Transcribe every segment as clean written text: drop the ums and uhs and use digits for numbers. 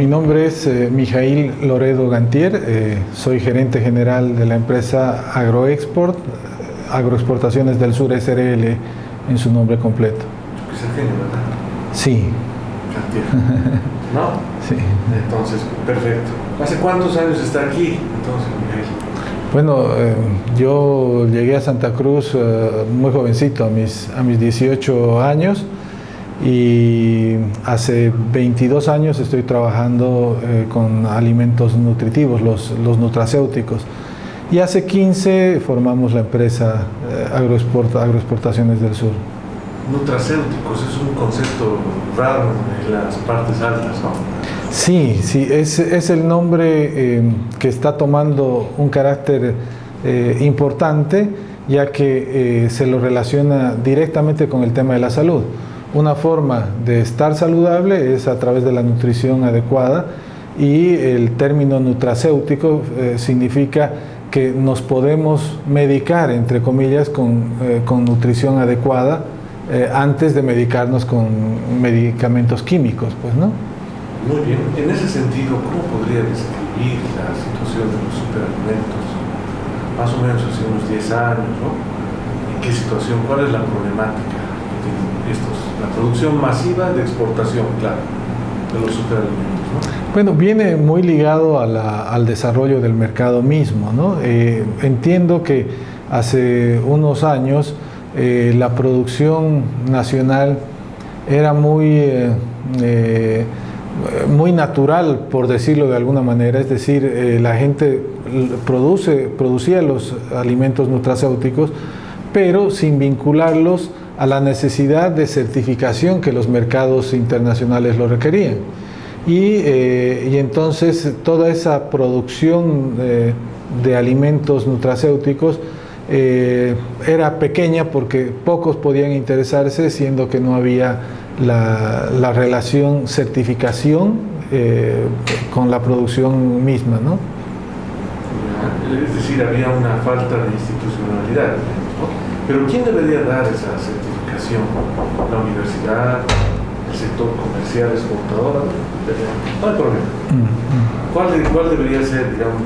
mi nombre es Mijail Loredo Gantier, soy gerente general de la empresa Agroexport, Agroexportaciones del Sur SRL en su nombre completo. Es argentino, ¿verdad? Sí. Gantier. ¿No? Sí. Entonces, perfecto. ¿Hace cuántos años está aquí, entonces, Mijail? Bueno, yo llegué a Santa Cruz muy jovencito, a mis 18 años, y hace 22 años estoy trabajando con alimentos nutritivos, los nutracéuticos. Y hace 15 formamos la empresa Agroexportaciones del Sur. Nutracéuticos es un concepto raro en las partes altas, ¿no? Sí, es el nombre que está tomando un carácter importante, ya que se lo relaciona directamente con el tema de la salud. Una forma de estar saludable es a través de la nutrición adecuada, y el término nutracéutico significa que nos podemos medicar, entre comillas, con nutrición adecuada antes de medicarnos con medicamentos químicos, pues, ¿no? Muy bien. En ese sentido, ¿cómo podría describir la situación de los superalimentos? Más o menos hace unos 10 años, ¿no? ¿En qué situación? ¿Cuál es la problemática que tienen estos? La producción masiva de exportación, claro, de los superalimentos, ¿no? Bueno, viene muy ligado al desarrollo del mercado mismo, ¿no? Entiendo que hace unos años la producción nacional era muy natural, por decirlo de alguna manera, es decir, la gente producía los alimentos nutracéuticos, pero sin vincularlos a la necesidad de certificación que los mercados internacionales lo requerían. Y entonces toda esa producción de alimentos nutracéuticos era pequeña porque pocos podían interesarse, siendo que no había la relación certificación con la producción misma, ¿no? Es decir, había una falta de institucionalidad, ¿no? Pero ¿quién debería dar esa certificación? ¿La universidad? ¿El sector comercial exportador? No hay problema. ¿Cuál debería ser, digamos,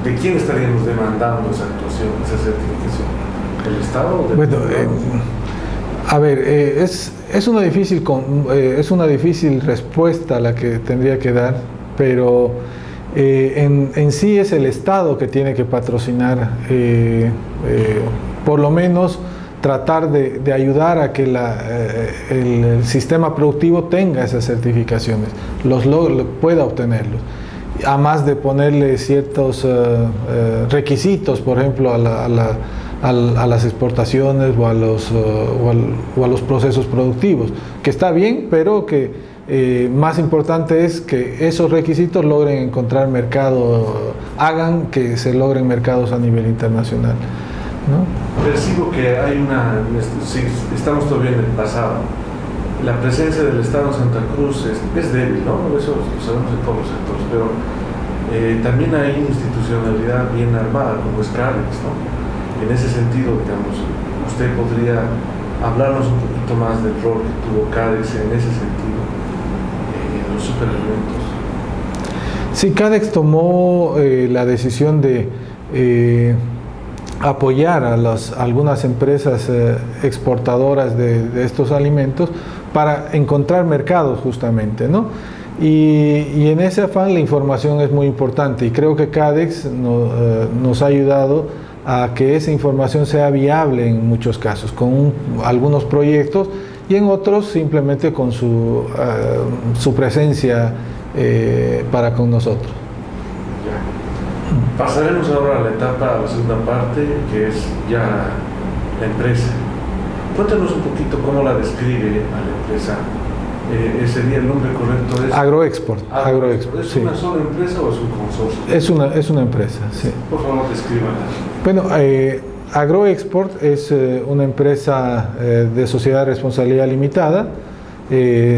de quién estaríamos demandando esa actuación, esa certificación? ¿Del Estado o del Estado? A ver, es una difícil respuesta la que tendría que dar, pero en sí es el Estado que tiene que patrocinar, por lo menos tratar de ayudar a que el sistema productivo tenga esas certificaciones, pueda obtenerlos, a más de ponerle ciertos requisitos, por ejemplo, a las exportaciones o a los procesos productivos, que está bien, pero que más importante es que esos requisitos logren encontrar mercado, hagan que se logren mercados a nivel internacional, ¿no? Percibo que hay sí, estamos todavía en el pasado. La presencia del Estado en Santa Cruz es débil, ¿no? Eso lo sabemos en todos los sectores, pero también hay institucionalidad bien armada, como es CADEX, ¿no? En ese sentido, digamos, usted podría hablarnos un poquito más del rol que tuvo CADEX en ese sentido, en los superalimentos. Sí, CADEX tomó la decisión de apoyar a algunas empresas exportadoras de estos alimentos para encontrar mercados, justamente, ¿no? Y en ese afán la información es muy importante, y creo que CADEX nos ha ayudado a que esa información sea viable en muchos casos, con algunos proyectos, y en otros simplemente con su presencia para con nosotros. Ya. Pasaremos ahora a la segunda parte, que es ya la empresa. Cuéntanos un poquito cómo la describe a la empresa. ¿Sería el nombre correcto? ¿Es Agroexport. Agroexport. ¿Es sí. una sola empresa o es un consorcio? Es una empresa, sí. Por favor, descríbala. Bueno, Agroexport es una empresa de sociedad de responsabilidad limitada.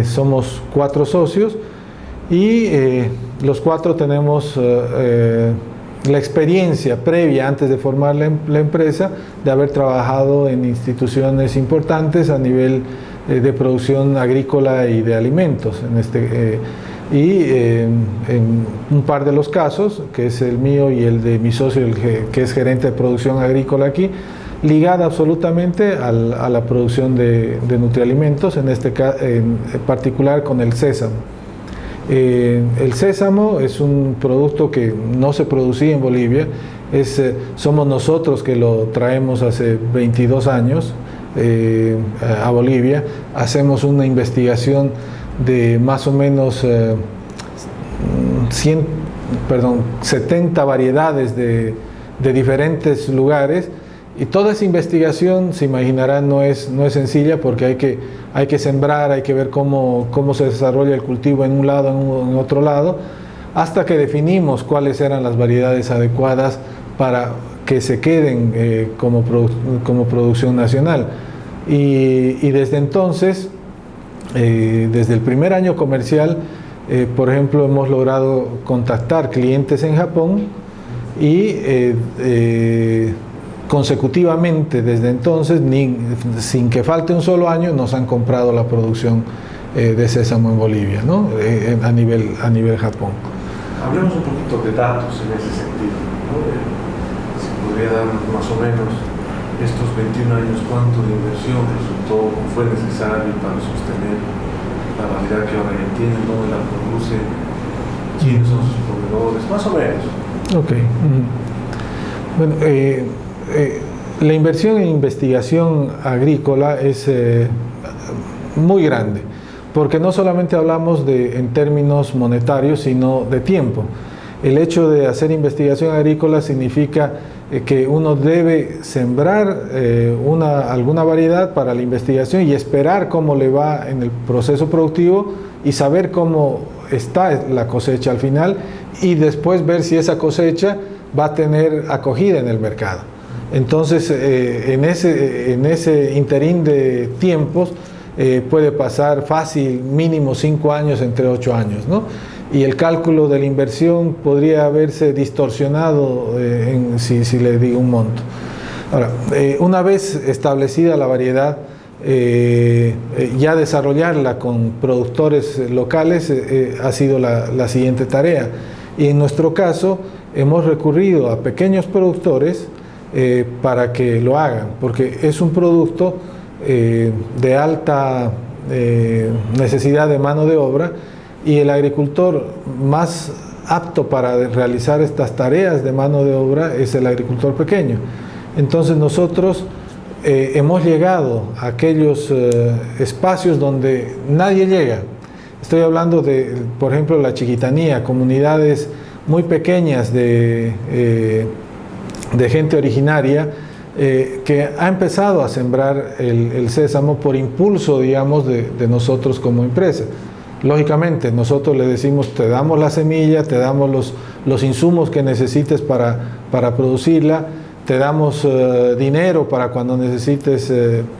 Somos 4 socios y los 4 tenemos la experiencia previa, antes de formar la empresa, de haber trabajado en instituciones importantes a nivel de producción agrícola y de alimentos. y en un par de los casos, que es el mío y el de mi socio, que es gerente de producción agrícola aquí, ligada absolutamente a la producción de nutrialimentos, en este caso en particular con el sésamo. El sésamo es un producto que no se producía en Bolivia, somos nosotros que lo traemos hace 22 años a Bolivia. Hacemos una investigación de más o menos 70 variedades de diferentes lugares, y toda esa investigación, se imaginarán, no es sencilla, porque hay que sembrar, hay que ver cómo se desarrolla el cultivo en un lado, en otro lado, hasta que definimos cuáles eran las variedades adecuadas para que se queden como producción nacional. Y desde entonces, desde el primer año comercial, por ejemplo, hemos logrado contactar clientes en Japón y consecutivamente desde entonces, sin que falte un solo año, nos han comprado la producción de sésamo en Bolivia, ¿no? A nivel Japón. Hablemos un poquito de datos en ese sentido, ¿no? Si podría darnos más o menos estos 21 años, cuánto de inversión resultó, fue necesario para sostener la variedad que ahora ya tienen, dónde la producen, quiénes son sus proveedores, más o menos. Ok. Bueno, la inversión en investigación agrícola es muy grande, porque no solamente hablamos en términos monetarios, sino de tiempo. El hecho de hacer investigación agrícola significa que uno debe sembrar alguna variedad para la investigación y esperar cómo le va en el proceso productivo y saber cómo está la cosecha al final, y después ver si esa cosecha va a tener acogida en el mercado. Entonces, en ese interín de tiempos puede pasar fácil, mínimo 5 años, entre 8 años, ¿no? Y el cálculo de la inversión podría haberse distorsionado si le digo un monto. Ahora, una vez establecida la variedad, ya desarrollarla con productores locales ha sido la siguiente tarea. Y en nuestro caso hemos recurrido a pequeños productores para que lo hagan, porque es un producto de alta necesidad de mano de obra, y el agricultor más apto para realizar estas tareas de mano de obra es el agricultor pequeño. Entonces nosotros hemos llegado a aquellos espacios donde nadie llega. Estoy hablando de, por ejemplo, la Chiquitanía, comunidades muy pequeñas de gente originaria que ha empezado a sembrar el sésamo por impulso, digamos, de nosotros como empresa. Lógicamente, nosotros le decimos, te damos la semilla, te damos los insumos que necesites para producirla, te damos dinero para cuando necesites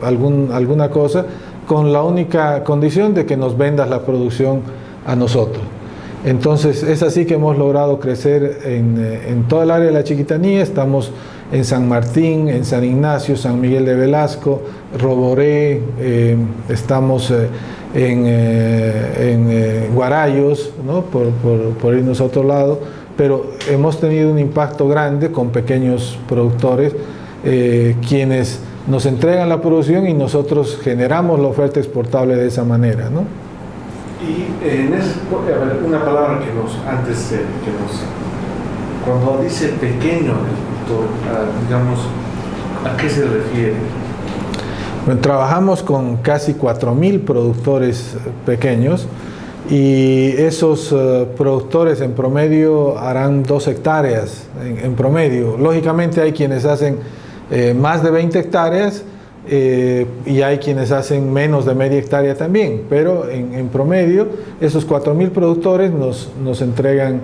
alguna cosa, con la única condición de que nos vendas la producción a nosotros. Entonces, es así que hemos logrado crecer en toda el área de la Chiquitanía. Estamos en San Martín, en San Ignacio, San Miguel de Velasco, Roboré, estamos en Guarayos, ¿no? por irnos a otro lado, pero hemos tenido un impacto grande con pequeños productores, quienes nos entregan la producción y nosotros generamos la oferta exportable de esa manera, ¿no? Y una palabra cuando dice pequeño agricultor, digamos, ¿a qué se refiere? Bueno, trabajamos con casi 4.000 productores pequeños, y esos productores en promedio harán 2 hectáreas en promedio. Lógicamente hay quienes hacen más de 20 hectáreas y hay quienes hacen menos de media hectárea también, pero en promedio esos 4.000 productores nos entregan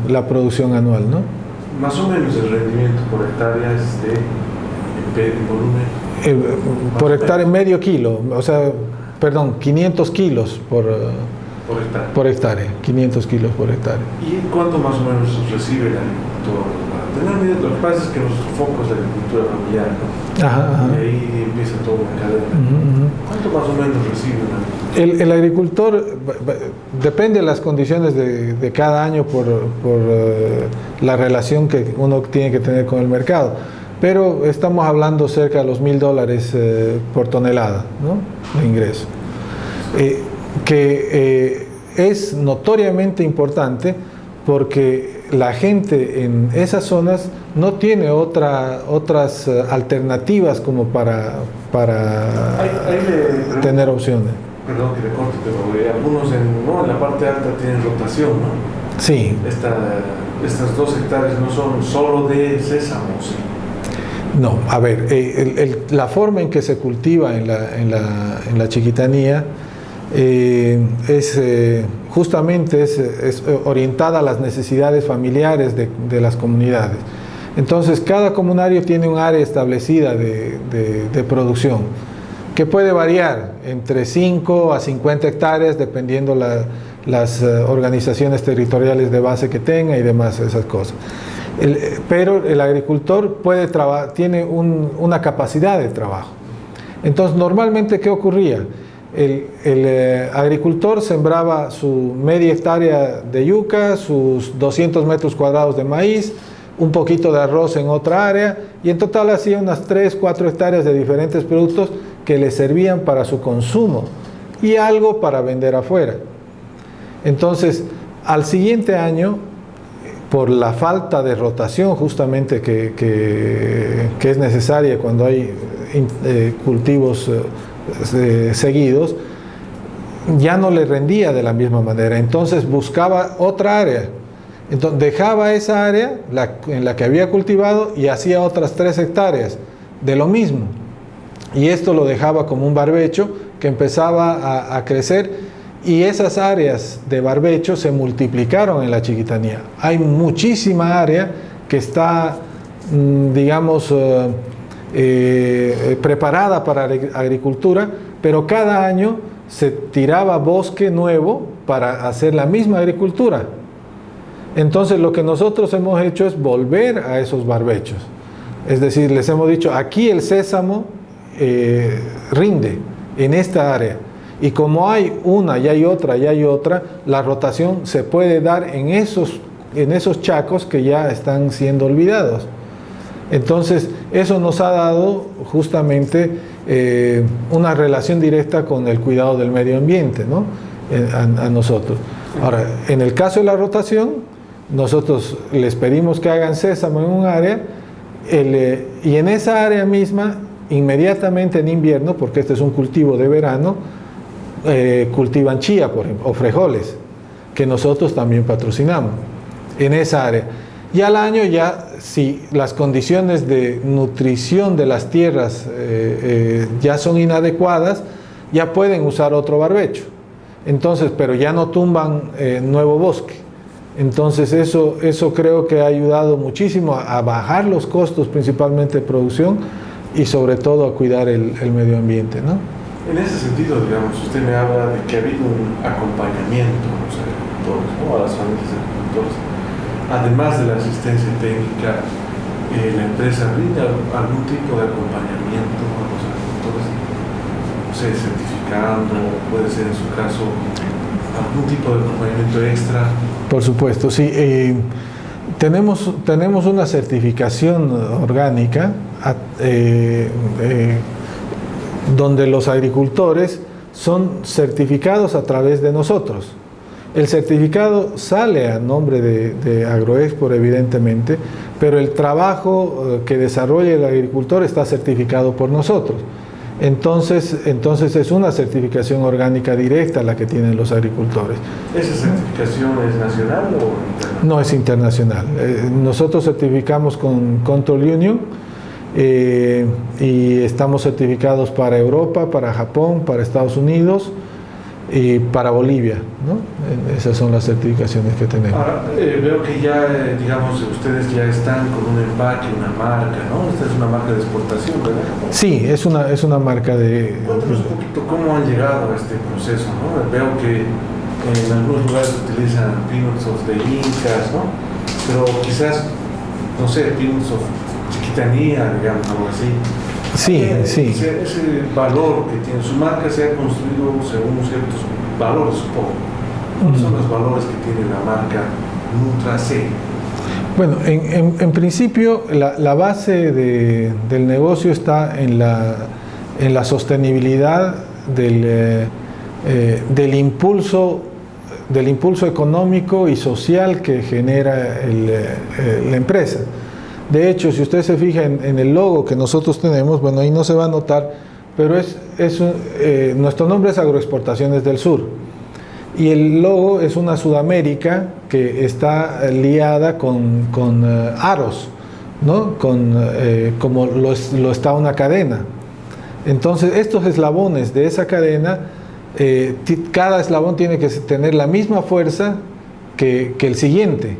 la producción anual, ¿no? Más o menos el rendimiento por hectárea es de volumen. Por hectárea, medio kilo, o sea, perdón, 500 kilos por hectárea, 500 kilos por hectárea. ¿Y cuánto más o menos recibe el agricultor? Lo que pasa es que nuestro foco es la agricultura familiar, ¿no? Ajá. Y ahí empieza toda una cadena. ¿Cuánto más o menos recibe un agricultor? El agricultor, depende de las condiciones de cada año por la relación que uno tiene que tener con el mercado, pero estamos hablando cerca de los $1.000 por tonelada, ¿no?, de ingreso, que es notoriamente importante porque la gente en esas zonas no tiene otras alternativas como para tener opciones. Perdón que le corte, pero algunos en la parte alta tienen rotación, ¿no? Sí. Estas 2 hectáreas no son solo de sésamo, ¿sí? No, a ver, la forma en que se cultiva en la Chiquitanía justamente es orientada a las necesidades familiares de las comunidades. Entonces, cada comunario tiene un área establecida de producción, que puede variar entre 5 a 50 hectáreas, dependiendo las organizaciones territoriales de base que tenga y demás, esas cosas. Pero el agricultor tiene una capacidad de trabajo. Entonces, normalmente, ¿qué ocurría? El agricultor sembraba su media hectárea de yuca, sus 200 metros cuadrados de maíz, un poquito de arroz en otra área, y en total hacía unas 3, 4 hectáreas de diferentes productos que le servían para su consumo y algo para vender afuera. Entonces, al siguiente año, por la falta de rotación justamente que es necesaria cuando hay cultivos seguidos, ya no le rendía de la misma manera, entonces buscaba otra área. Entonces dejaba esa área en la que había cultivado y hacía otras 3 hectáreas de lo mismo, y esto lo dejaba como un barbecho que empezaba a crecer, y esas áreas de barbecho se multiplicaron en la Chiquitanía. Hay muchísima área que está, digamos, preparada para agricultura, pero cada año se tiraba bosque nuevo para hacer la misma agricultura. Entonces, lo que nosotros hemos hecho es volver a esos barbechos. Es decir, les hemos dicho, aquí el sésamo rinde en esta área. Y como hay una y hay otra, la rotación se puede dar en esos chacos que ya están siendo olvidados. Entonces, eso nos ha dado justamente una relación directa con el cuidado del medio ambiente, ¿no?, a nosotros. Ahora, en el caso de la rotación, nosotros les pedimos que hagan sésamo en un área, y en esa área misma, inmediatamente en invierno, porque este es un cultivo de verano, cultivan chía, por ejemplo, o frijoles, que nosotros también patrocinamos en esa área. Y al año ya, si las condiciones de nutrición de las tierras ya son inadecuadas, ya pueden usar otro barbecho. Entonces, pero ya no tumban nuevo bosque. Entonces eso creo que ha ayudado muchísimo a bajar los costos, principalmente de producción, y sobre todo a cuidar el medio ambiente, ¿no? En ese sentido, digamos, usted me habla de que ha habido un acompañamiento a los agricultores, ¿no?, a las familias de agricultores. Además de la asistencia técnica, la empresa brinda algún tipo de acompañamiento a los agricultores, no sé, certificando, puede ser en su caso algún tipo de acompañamiento extra. Por supuesto, sí. Tenemos una certificación orgánica donde los agricultores son certificados a través de nosotros. El certificado sale a nombre de Agroexport, evidentemente, pero el trabajo que desarrolla el agricultor está certificado por nosotros. Entonces es una certificación orgánica directa la que tienen los agricultores. ¿Esa certificación es nacional o internacional? No, es internacional. Nosotros certificamos con Control Union y estamos certificados para Europa, para Japón, para Estados Unidos y para Bolivia, ¿no? Esas son las certificaciones que tenemos. Ahora, veo que ya, digamos, ustedes ya están con un empaque, una marca, ¿no? Esta es una marca de exportación, ¿verdad? Sí, es una marca de... Cuéntanos un poquito cómo han llegado a este proceso, ¿no? Veo que en algunos lugares utilizan peanuts of the Incas, ¿no? Pero quizás, no sé, peanuts of Chiquitanía, digamos, algo así. Sí, sí. Ese valor que tiene su marca se ha construido según ciertos valores, supongo. ¿Cuáles son los valores que tiene la marca NutraC? Bueno, en principio la base del negocio está en la sostenibilidad del impulso económico y social que genera la empresa. De hecho, si usted se fija en el logo que nosotros tenemos, bueno, ahí no se va a notar, pero nuestro nombre es Agroexportaciones del Sur. Y el logo es una Sudamérica que está liada con aros, ¿no? Como lo está una cadena. Entonces, estos eslabones de esa cadena, cada eslabón tiene que tener la misma fuerza que el siguiente.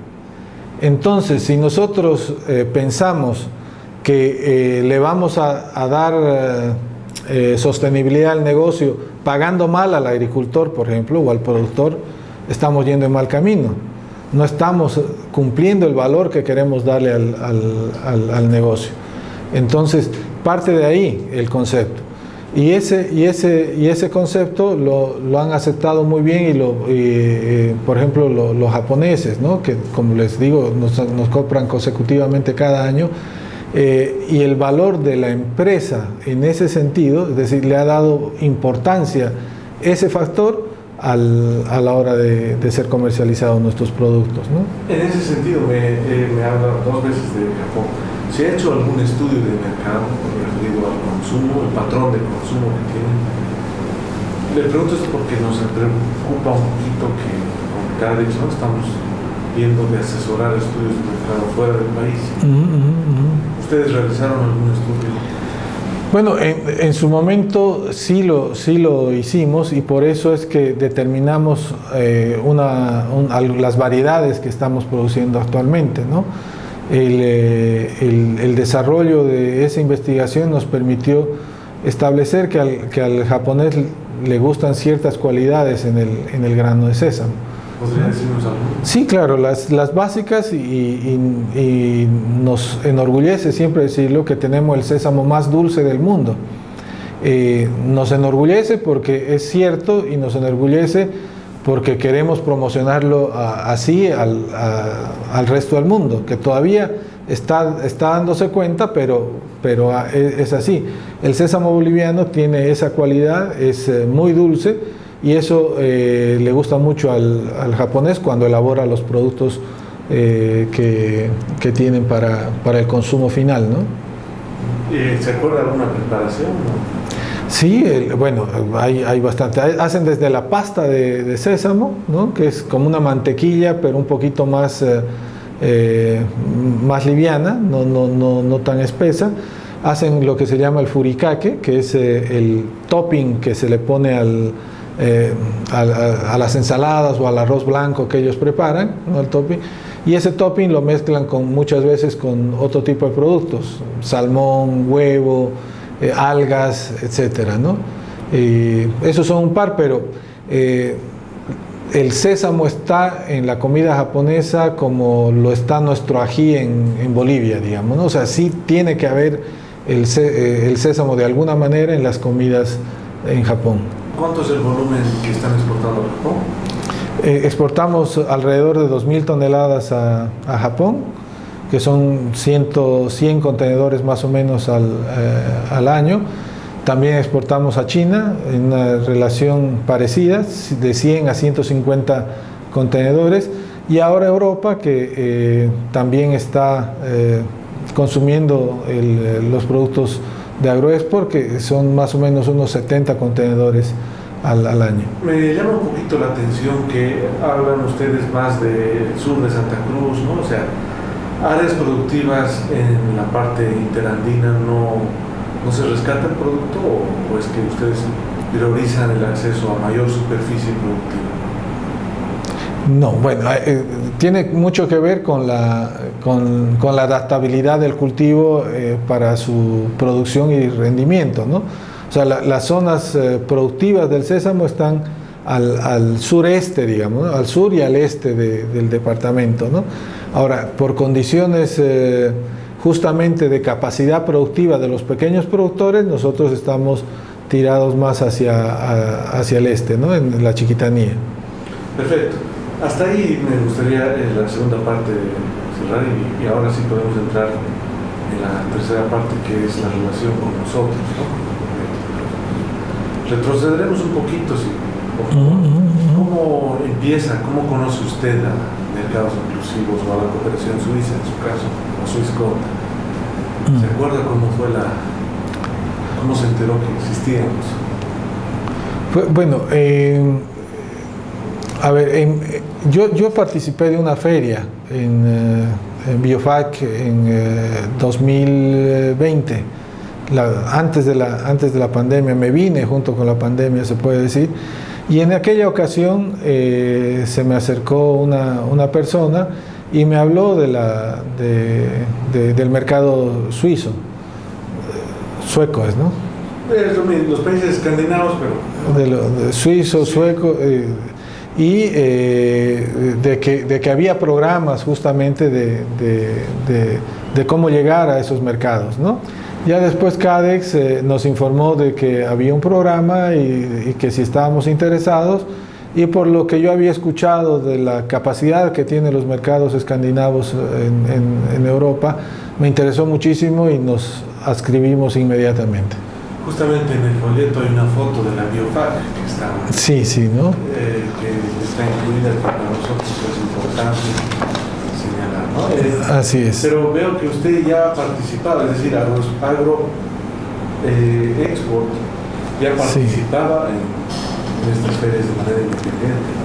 Entonces, si nosotros pensamos que le vamos a dar sostenibilidad al negocio pagando mal al agricultor, por ejemplo, o al productor, estamos yendo en mal camino. No estamos cumpliendo el valor que queremos darle al negocio. Entonces, parte de ahí el concepto. Y ese concepto lo han aceptado muy bien por ejemplo, los japoneses, ¿no? Que, como les digo, nos compran consecutivamente cada año. Y el valor de la empresa en ese sentido, es decir, le ha dado importancia ese factor a la hora de ser comercializados nuestros productos, ¿no? En ese sentido, me habla 2 veces de Japón. ¿Se ha hecho algún estudio de mercado referido al consumo, el patrón de consumo que tienen? Le pregunto esto porque nos preocupa un poquito que con cada edición estamos viendo de asesorar estudios de mercado fuera del país. ¿Ustedes realizaron algún estudio? Bueno, en su momento sí lo hicimos, y por eso es que determinamos las variedades que estamos produciendo actualmente, ¿no? El desarrollo de esa investigación nos permitió establecer que al japonés le gustan ciertas cualidades en el grano de sésamo. ¿Podría decirnos algo? Sí, claro, las básicas, y nos enorgullece siempre decirlo, que tenemos el sésamo más dulce del mundo. Nos enorgullece porque es cierto, y nos enorgullece porque queremos promocionarlo así al resto del mundo, que todavía está dándose cuenta, pero es así. El sésamo boliviano tiene esa cualidad, es muy dulce, y eso le gusta mucho al japonés cuando elabora los productos que tienen para el consumo final, ¿no? ¿Se acuerda de alguna preparación, no? Sí, bueno, hay bastante. Hacen desde la pasta de sésamo, ¿no? Que es como una mantequilla, pero un poquito más liviana, no tan espesa. Hacen lo que se llama el furikake, que es el topping que se le pone a las ensaladas o al arroz blanco que ellos preparan, ¿no? El topping. Y ese topping lo mezclan muchas veces con otro tipo de productos, salmón, huevo, algas, etcétera, ¿no? Esos son un par, pero el sésamo está en la comida japonesa como lo está nuestro ají en Bolivia, digamos, ¿no? O sea, sí tiene que haber el sésamo de alguna manera en las comidas en Japón. ¿Cuánto es el volumen que están exportando a Japón? Exportamos alrededor de 2.000 toneladas a Japón, que son 100 contenedores más o menos al año. También exportamos a China en una relación parecida, de 100 a 150 contenedores, y ahora Europa, que también está consumiendo los productos de Agroexport, que son más o menos unos 70 contenedores al año. Me llama un poquito la atención que hablan ustedes más del sur de Santa Cruz, ¿no? O sea, áreas productivas en la parte interandina no se rescata el producto, o es que ustedes priorizan el acceso a mayor superficie productiva. No, bueno, tiene mucho que ver con la adaptabilidad del cultivo para su producción y rendimiento, ¿no? O sea, las zonas productivas del sésamo están al sureste, digamos, ¿no? Al sur y al este del departamento, ¿no? Ahora, por condiciones justamente de capacidad productiva de los pequeños productores, nosotros estamos tirados más hacia el este, ¿no? En la Chiquitanía. Perfecto. Hasta ahí me gustaría la segunda parte cerrar y ahora sí podemos entrar en la tercera parte, que es la relación con nosotros, ¿no? Retrocederemos un poquito, sí. ¿Cómo empieza, cómo conoce usted a mercados inclusivos o a la cooperación suiza, en su caso, a Swissquote? ¿Se acuerda cómo se enteró que existíamos? Bueno, a ver, yo participé de una feria en Biofac en 2020, antes de la pandemia. Me vine junto con la pandemia, se puede decir, y en aquella ocasión se me acercó una persona y me habló del mercado suizo, sueco es, ¿no? Los países escandinavos, pero... De suizo, sueco... y de que había programas justamente de cómo llegar a esos mercados, ¿no? Ya después Cadex nos informó de que había un programa y que si estábamos interesados, y por lo que yo había escuchado de la capacidad que tienen los mercados escandinavos en Europa, me interesó muchísimo y nos adscribimos inmediatamente. Justamente en el folleto hay una foto de la Biofac que está, sí, ¿no? Que está incluida, que para nosotros es importante señalar, ¿no? Así es. Pero veo que usted ya ha participado, es decir, Agro Export ya participaba en estas ferias de manera independiente, ¿no?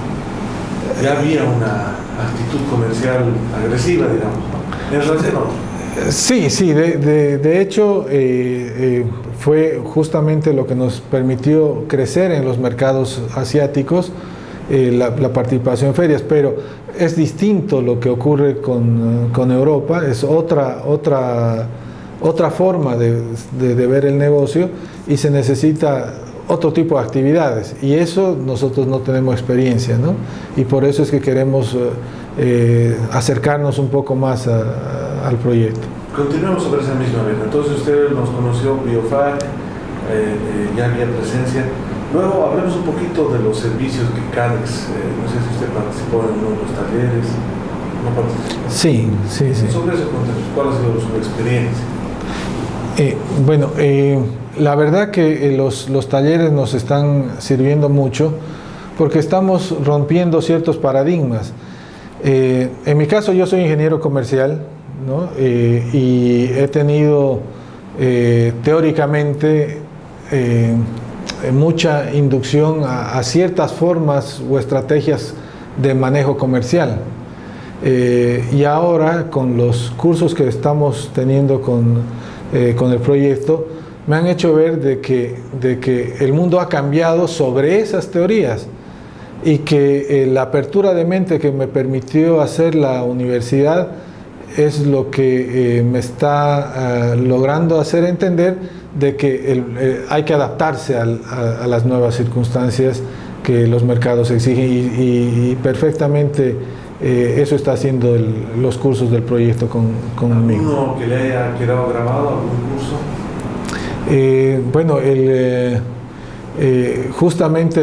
Ya había una actitud comercial agresiva, digamos, ¿no? ¿En relación? Sí, de hecho fue justamente lo que nos permitió crecer en los mercados asiáticos, la participación en ferias, pero es distinto lo que ocurre con Europa, es otra forma de ver el negocio y se necesita otro tipo de actividades, y eso nosotros no tenemos experiencia, ¿no? Y por eso es que queremos acercarnos un poco más al proyecto. Continuamos sobre esa misma vez. Entonces usted nos conoció Biofac, ya había presencia. Luego hablemos un poquito de los servicios que Cadex, no sé si usted participó en uno de los talleres, ¿no participó? Sí. Sobre eso, ¿cuál ha sido su experiencia? Bueno, la verdad que los talleres nos están sirviendo mucho porque estamos rompiendo ciertos paradigmas. En mi caso, yo soy ingeniero comercial, ¿no? Y he tenido teóricamente mucha inducción a ciertas formas o estrategias de manejo comercial. Y ahora, con los cursos que estamos teniendo con el proyecto, me han hecho ver de que el mundo ha cambiado sobre esas teorías, y que la apertura de mente que me permitió hacer la universidad es lo que me está logrando hacer entender de que hay que adaptarse a las nuevas circunstancias que los mercados exigen, y perfectamente eso está haciendo los cursos del proyecto conmigo. ¿Alguno que le haya quedado grabado, algún curso? Bueno, justamente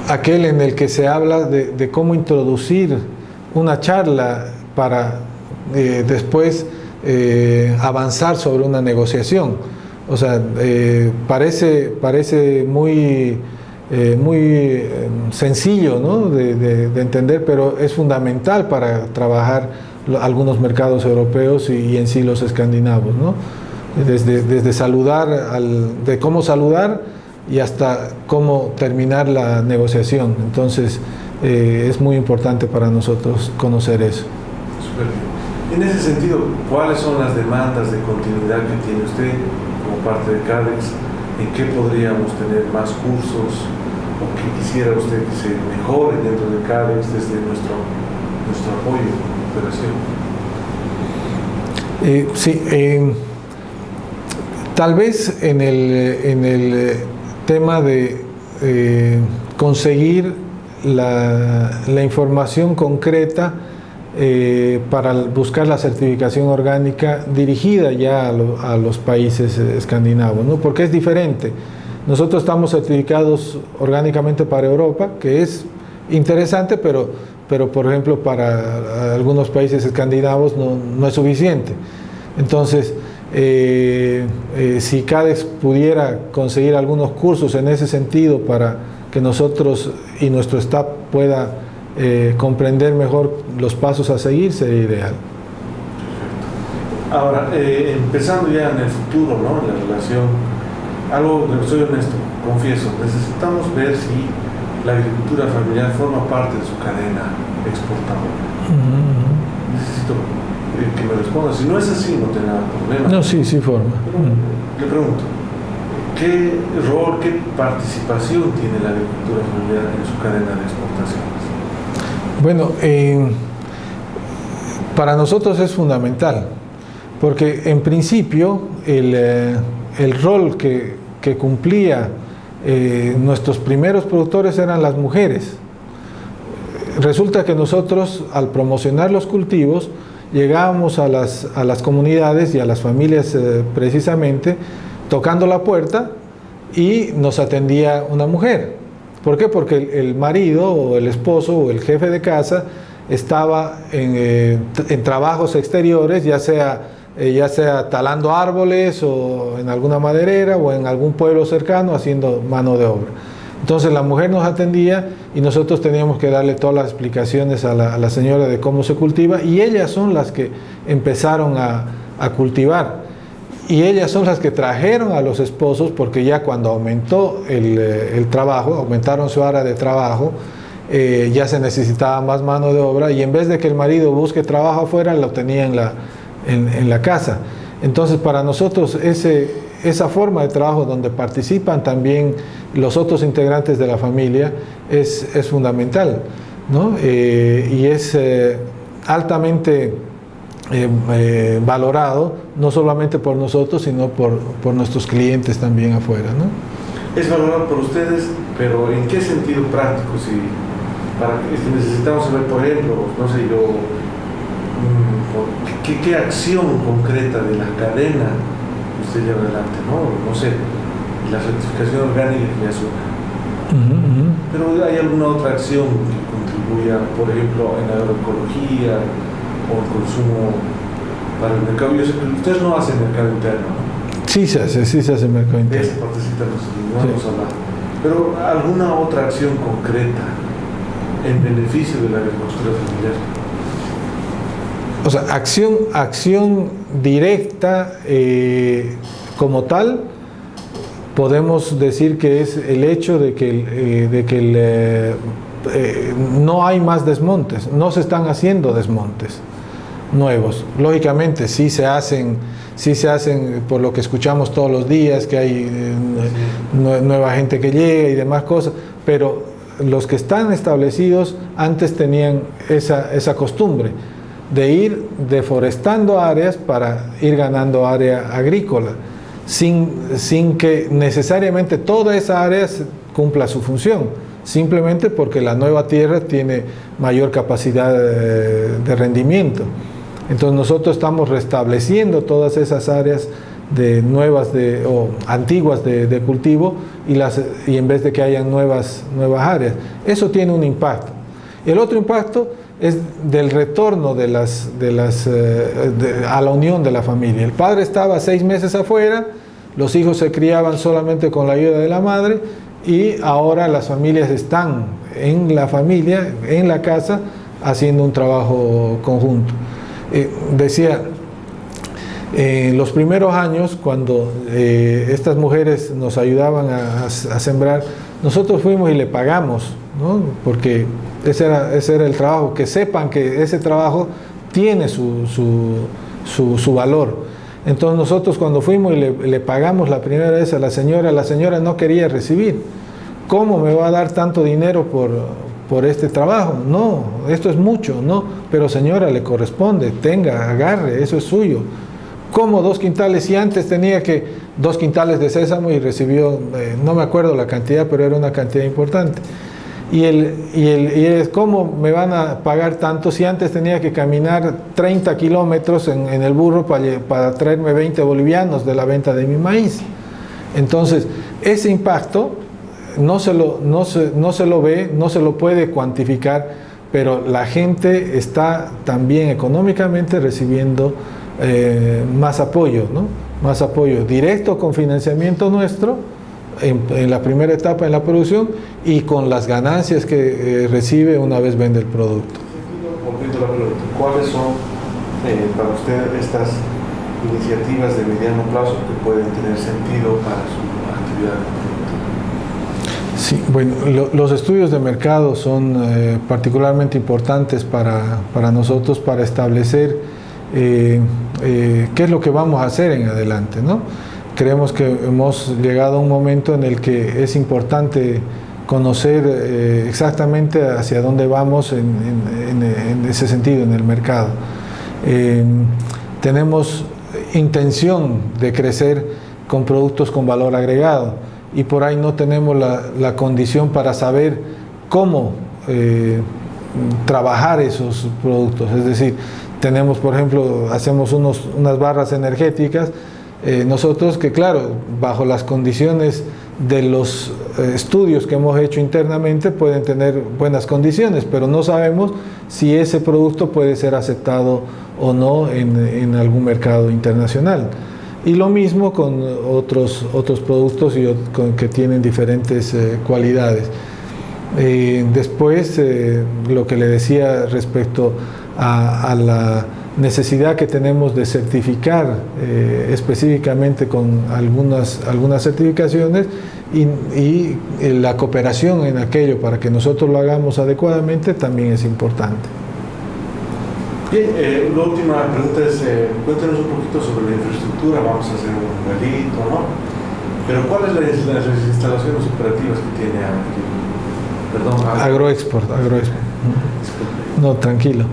aquel en el que se habla de cómo introducir una charla para después avanzar sobre una negociación. O sea, parece muy sencillo, ¿no? de entender, pero es fundamental para trabajar algunos mercados europeos y en sí los escandinavos, ¿no? Desde saludar, de cómo saludar y hasta cómo terminar la negociación. Entonces es muy importante para nosotros conocer eso. Súper bien. En ese sentido, ¿cuáles son las demandas de continuidad que tiene usted como parte de Cadex? ¿En qué podríamos tener más cursos? ¿O qué quisiera usted que se mejore dentro de Cadex desde nuestro apoyo y cooperación? Sí, tal vez en el tema de conseguir la información concreta para buscar la certificación orgánica dirigida ya a los países escandinavos, ¿no? Porque es diferente. Nosotros estamos certificados orgánicamente para Europa, que es interesante, pero por ejemplo para algunos países escandinavos no es suficiente. Entonces, si CADEX pudiera conseguir algunos cursos en ese sentido para que nosotros y nuestro staff pueda comprender mejor los pasos a seguir, sería ideal. Ahora, empezando ya en el futuro, ¿no? La relación, algo, soy honesto, confieso, necesitamos ver si la agricultura familiar forma parte de su cadena exportadora. Necesito que me responda. Si no es así, no tendrá problema. No, sí forma. Le pregunto, ¿qué rol, qué participación tiene la agricultura familiar en su cadena de exportaciones? Bueno, para nosotros es fundamental, porque en principio el rol que cumplía nuestros primeros productores eran las mujeres. Resulta que nosotros, al promocionar los cultivos, llegábamos a las comunidades y a las familias precisamente tocando la puerta y nos atendía una mujer. ¿Por qué? Porque el marido o el esposo o el jefe de casa estaba en trabajos exteriores, ya sea talando árboles o en alguna maderera o en algún pueblo cercano haciendo mano de obra. Entonces la mujer nos atendía y nosotros teníamos que darle todas las explicaciones a la señora de cómo se cultiva, y ellas son las que empezaron a cultivar. Y ellas son las que trajeron a los esposos, porque ya cuando aumentó el trabajo, aumentaron su área de trabajo, ya se necesitaba más mano de obra, y en vez de que el marido busque trabajo afuera, lo tenía en la casa. Entonces para nosotros esa forma de trabajo donde participan también los otros integrantes de la familia es fundamental, ¿no? Y es altamente valorado, no solamente por nosotros, sino por nuestros clientes también afuera, ¿no? Es valorado por ustedes, pero ¿en qué sentido práctico? Si necesitamos saber, por ejemplo, no sé yo, ¿qué acción concreta de la cadena usted lleva adelante? No sé, la certificación orgánica ya es una. Pero ¿hay alguna otra acción que contribuya, por ejemplo, en la agroecología o el consumo para el mercado? Yo sé que ustedes no hacen mercado interno, ¿no? Sí se hace mercado interno. Esa partecita nos vamos a hablar. Pero ¿alguna otra acción concreta en beneficio de la agricultura familiar? O sea, acción directa como tal, podemos decir que es el hecho de que no hay más desmontes, no se están haciendo desmontes nuevos. Lógicamente sí se hacen por lo que escuchamos todos los días, que hay nueva gente que llega y demás cosas, pero los que están establecidos antes tenían esa costumbre de ir deforestando áreas para ir ganando área agrícola, sin que necesariamente toda esa área cumpla su función, simplemente porque la nueva tierra tiene mayor capacidad de rendimiento. Entonces nosotros estamos restableciendo todas esas áreas o antiguas de cultivo y en vez de que hayan nuevas áreas. Eso tiene un impacto. El otro impacto es del retorno a la unión de la familia. El padre estaba 6 meses afuera, los hijos se criaban solamente con la ayuda de la madre, y ahora las familias están en la familia, en la casa, haciendo un trabajo conjunto. Decía, los primeros años, cuando estas mujeres nos ayudaban a sembrar, nosotros fuimos y le pagamos, ¿no? Porque ese era el trabajo, que sepan que ese trabajo tiene su valor. Entonces nosotros cuando fuimos y le pagamos la primera vez a la señora no quería recibir. ¿Cómo me va a dar tanto dinero por este trabajo? No, esto es mucho, no, pero señora, le corresponde, tenga, agarre, eso es suyo. ¿Cómo 2 quintales? Si antes tenía 2 quintales de sésamo y recibió, no me acuerdo la cantidad, pero era una cantidad importante. ¿Cómo me van a pagar tanto si antes tenía que caminar 30 kilómetros en el burro para traerme 20 bolivianos de la venta de mi maíz? Entonces, ese impacto no se lo ve, no se lo puede cuantificar, pero la gente está también económicamente recibiendo más apoyo, ¿no? Más apoyo directo con financiamiento nuestro en la primera etapa en la producción y con las ganancias que recibe una vez vende el producto. Volviendo a la pregunta, ¿cuáles son para usted estas iniciativas de mediano plazo que pueden tener sentido para su actividad? Sí, bueno, los estudios de mercado son particularmente importantes para nosotros para establecer qué es lo que vamos a hacer en adelante, ¿no? Creemos que hemos llegado a un momento en el que es importante conocer exactamente hacia dónde vamos en ese sentido, en el mercado. Tenemos intención de crecer con productos con valor agregado y por ahí no tenemos la condición para saber cómo trabajar esos productos. Es decir, tenemos, por ejemplo, hacemos unas barras energéticas, nosotros que claro, bajo las condiciones de los estudios que hemos hecho internamente pueden tener buenas condiciones, pero no sabemos si ese producto puede ser aceptado o no en algún mercado internacional. Y lo mismo con otros productos que tienen diferentes cualidades. Después, lo que le decía respecto a la necesidad que tenemos de certificar específicamente con algunas certificaciones y la cooperación en aquello para que nosotros lo hagamos adecuadamente también es importante. Bien, la última pregunta es, cuéntanos un poquito sobre la infraestructura, vamos a hacer un numerito, ¿no? Pero ¿cuáles son las instalaciones operativas que tiene Agroexport? No, tranquilo.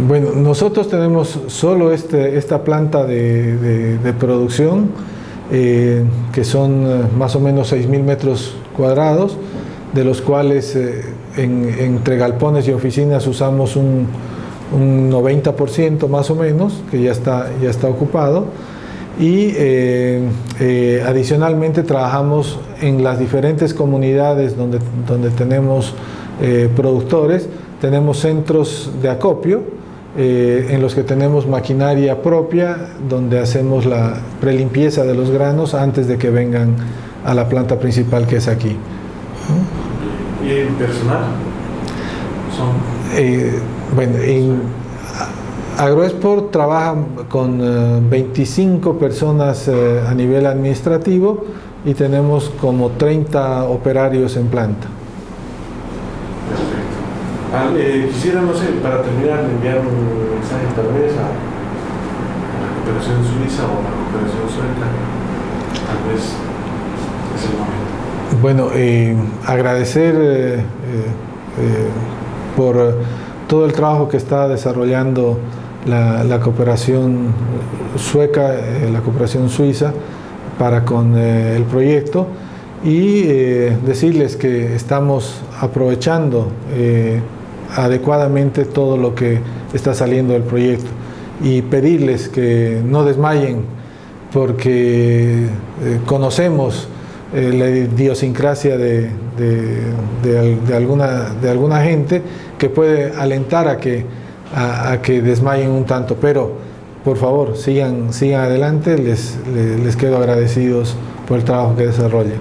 Bueno, nosotros tenemos solo esta planta de producción, que son más o menos 6.000 metros cuadrados, de los cuales entre galpones y oficinas usamos un 90% más o menos, que ya está ocupado, y adicionalmente trabajamos en las diferentes comunidades donde tenemos productores. Tenemos centros de acopio en los que tenemos maquinaria propia, donde hacemos la prelimpieza de los granos antes de que vengan a la planta principal, que es aquí. ¿Y el personal? Bueno, en Agroexport trabaja con 25 personas a nivel administrativo y tenemos como 30 operarios en planta. Quisiera, no sé, para terminar, enviar un mensaje tal vez a la cooperación suiza o a la cooperación sueca. Tal vez es el momento. Bueno, agradecer por todo el trabajo que está desarrollando la cooperación sueca, la cooperación suiza para con el proyecto y decirles que estamos aprovechando adecuadamente todo lo que está saliendo del proyecto y pedirles que no desmayen porque conocemos la idiosincrasia de alguna gente que puede alentar a que desmayen un tanto, pero por favor sigan adelante, les quedo agradecidos por el trabajo que desarrollan.